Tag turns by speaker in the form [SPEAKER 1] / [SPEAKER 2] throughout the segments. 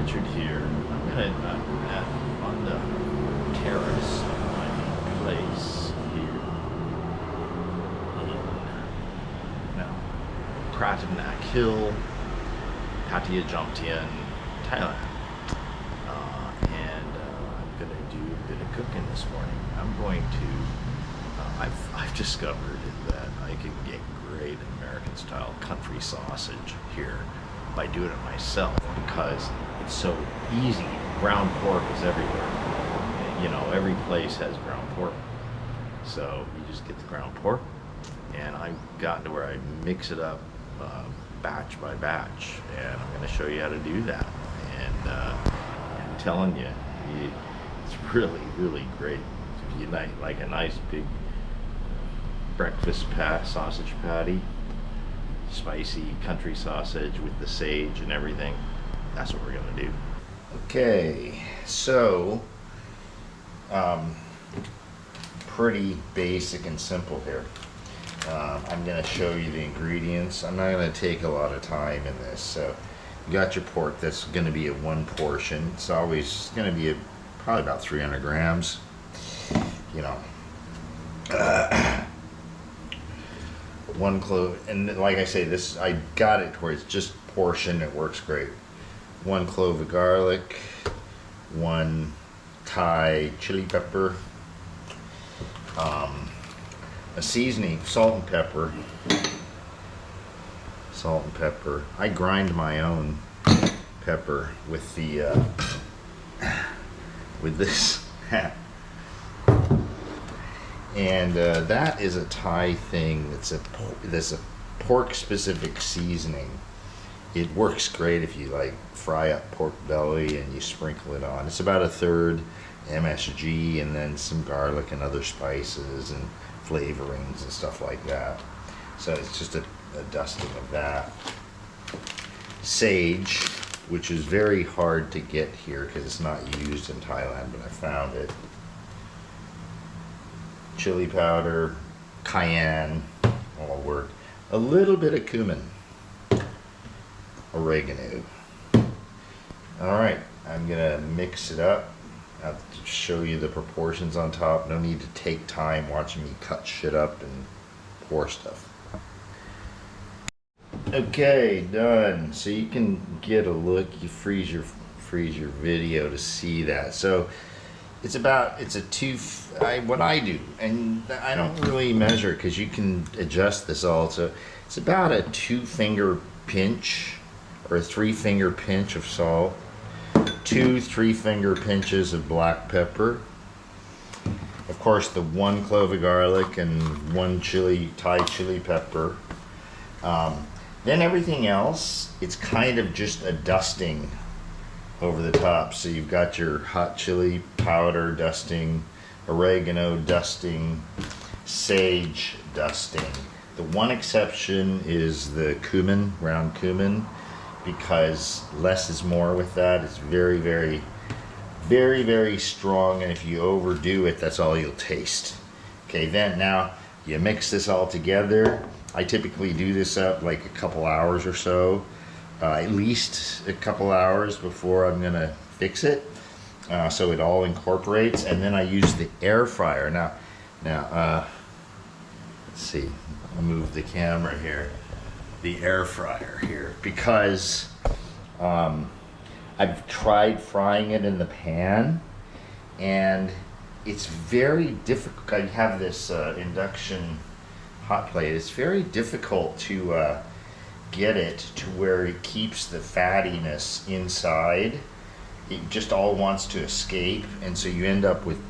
[SPEAKER 1] ventured here. I'm on the terrace of my place here in Pratanak Hill, Pattaya Jomtien, Thailand. And I'm going to do a bit of cooking this morning. I'm going to, I've discovered that I can get great American-style country sausage here by doing it myself because it's so easy. Ground pork is everywhere. You know, every place has ground pork. So you just get the ground pork, and I've gotten to where I mix it up batch by batch, and I'm going to show you how to do that. And I'm telling you, it's really, really great. If you like a nice big breakfast sausage patty, spicy country sausage with the sage and everything, that's what we're going to do. Okay, so pretty basic and simple here. I'm going to show you the ingredients. I'm not going to take a lot of time in this. So you got your pork. That's going to be a one portion. It's always going to be probably about 300 grams. You know, one clove, and like I say, this I got it where it's just portion. It works great. 1 clove of garlic, 1 Thai chili pepper, a seasoning, salt and pepper. Salt and pepper. I grind my own pepper with the with this. And that is a Thai thing. That's a pork specific seasoning. It works great if you like fry up pork belly and you sprinkle it on. It's about 1/3 MSG and then some garlic and other spices and flavorings and stuff like that. So it's just a dusting of that. Sage, which is very hard to get here because it's not used in Thailand, but I found it. Chili powder, cayenne, all work. A little bit of cumin. Oregano. Alright, I'm gonna mix it up. I'll show you the proportions on top. No need to take time watching me cut shit up and pour stuff. Okay, done. So you can get a look. You freeze your video to see that. So it's what I do, and I don't really measure because you can adjust this also. It's about a 2-finger pinch or a 3-finger pinch of salt, 2 3-finger pinches of black pepper, of course the 1 clove of garlic and 1 Thai chili pepper. Then everything else, it's kind of just a dusting over the top. So you've got your hot chili powder dusting, oregano dusting, sage dusting. The one exception is the cumin, ground cumin, because less is more with that. It's very, very, very, very strong, and if you overdo it, that's all you'll taste. Okay, then now you mix this all together. I typically do this up like a couple hours or so. At least a couple hours before I'm gonna fix it, so it all incorporates, and then I use the air fryer. Now, let's see. I'll move the camera here. The air fryer here, because I've tried frying it in the pan, and it's very difficult. I have this induction hot plate. It's very difficult to get it to where it keeps the fattiness inside. It just all wants to escape, and so you end up with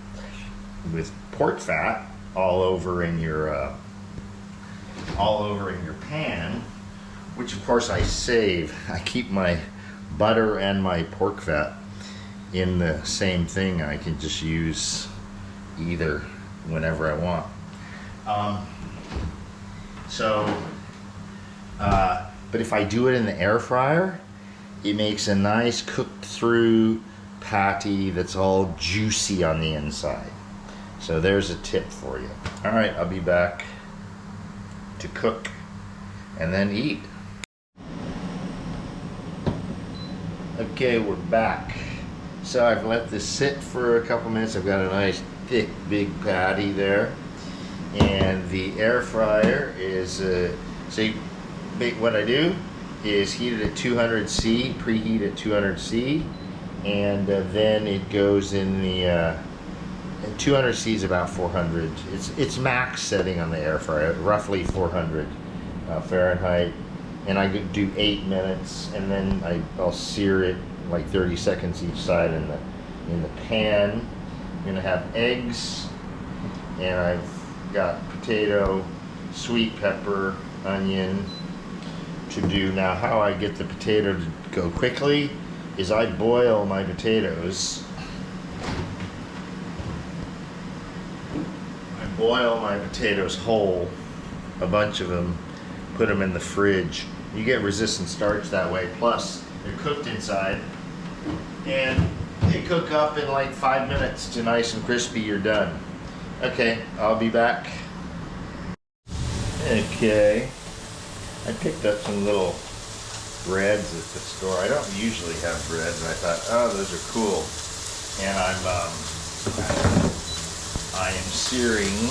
[SPEAKER 1] pork fat all over in your pan, which of course I save. I keep my butter and my pork fat in the same thing. I can just use either whenever I want. But if I do it in the air fryer, it makes a nice cooked through patty that's all juicy on the inside. So there's a tip for you. All right, I'll be back to cook and then eat. Okay, we're back. So I've let this sit for a couple minutes. I've got a nice thick big patty there. And the air fryer is, what I do is heat it at 200°C, preheat at 200°C, and then it goes in the, and 200°C is about 400. It's max setting on the air fryer, roughly 400 Fahrenheit. And I do 8 minutes, and then I'll sear it like 30 seconds each side in the pan. I'm gonna have eggs, and I've got potato, sweet pepper, onion to do. Now, how I get the potato to go quickly is I boil my potatoes. I boil my potatoes whole, a bunch of them, put them in the fridge. You get resistant starch that way, plus they're cooked inside, and they cook up in like 5 minutes to nice and crispy. You're done. Okay, I'll be back. Okay, I picked up some little breads at the store. I don't usually have bread, but I thought, oh, those are cool. And I am searing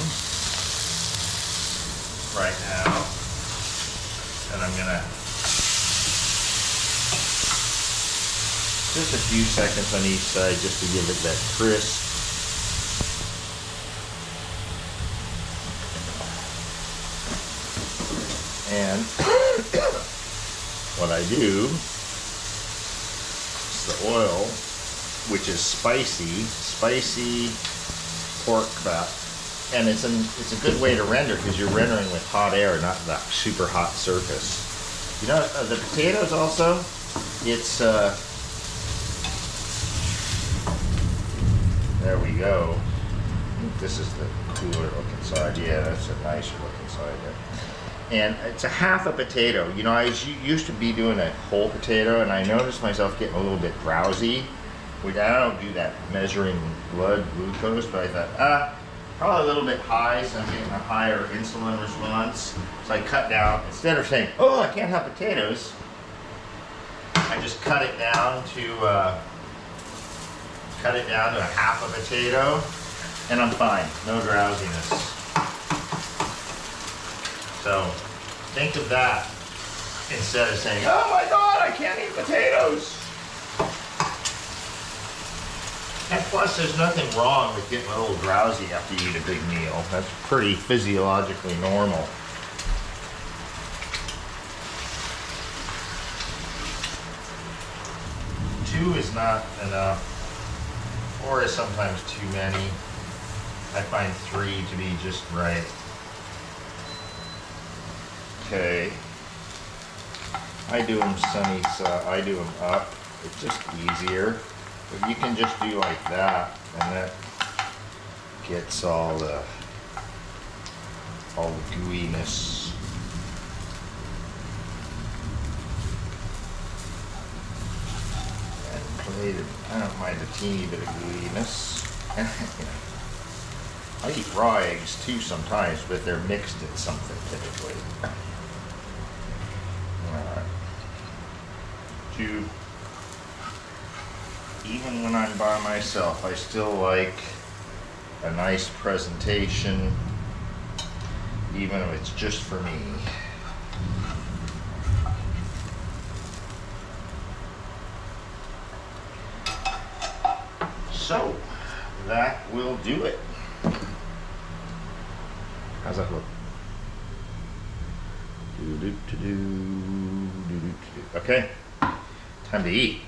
[SPEAKER 1] right now. And I'm gonna just a few seconds on each side just to give it that crisp. And what I do is the oil, which is spicy pork fat. And it's a good way to render because you're rendering with hot air, not that super hot surface. You know, the potatoes also, it's, there we go. This is the cooler looking side. Yeah, that's a nicer looking side there. And it's a half a potato. You know, I used to be doing a whole potato, and I noticed myself getting a little bit drowsy. Which I don't do that measuring blood glucose, but I thought, probably a little bit high, so I'm getting a higher insulin response. So I cut down, instead of saying, oh, I can't have potatoes, I just cut it down to a half a potato, and I'm fine, no drowsiness. So think of that instead of saying, oh my God, I can't eat potatoes. And plus, there's nothing wrong with getting a little drowsy after you eat a big meal. That's pretty physiologically normal. Two is not enough. 4 is sometimes too many. I find 3 to be just right. Okay. I do them sunny side. I do them up. It's just easier. But you can just do like that, and that gets all the gooiness. And I don't mind a teeny bit of gooiness. I eat raw eggs too sometimes, but they're mixed in something typically. Alright. 2. Even when I'm by myself, I still like a nice presentation, even if it's just for me. So, that will do it. How's that look? Okay, time to eat.